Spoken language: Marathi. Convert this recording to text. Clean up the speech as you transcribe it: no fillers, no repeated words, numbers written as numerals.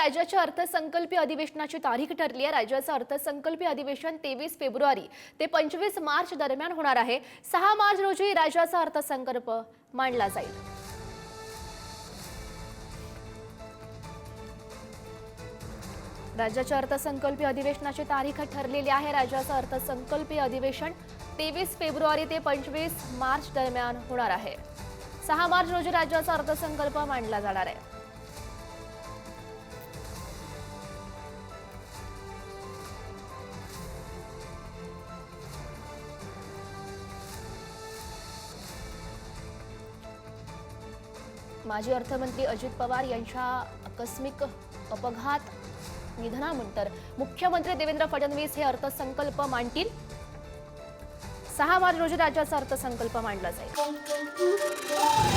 राज्याच्या अर्थसंकल्पीय अधिवेशनाची तारीख ठरली आहे। राज्याचं अर्थसंकल्पीय अधिवेशन 23 फेब्रुवारी ते 25 मार्च दरम्यान होणार आहे। 6 मार्च रोजी राज्याचा अर्थसंकल्प मांडला जाईल। राज्याच्या अर्थसंकल्पीय अधिवेशनाची तारीख ठरलेली आहे। राज्याचं अर्थसंकल्पीय अधिवेशन 23 फेब्रुवारी ते 25 मार्च दरम्यान होणार आहे। 6 मार्च रोजी राज्याचा अर्थसंकल्प मांडला जाणार आहे। माजी अर्थमंत्री अजित पवार यांच्या आकस्मिक अपघात निधनानंतर मुख्यमंत्री देवेंद्र फडणवीस हे अर्थसंकल्प मांडतील। 6 मार्च रोजी राज्याचा अर्थसंकल्प मांडला जाईल।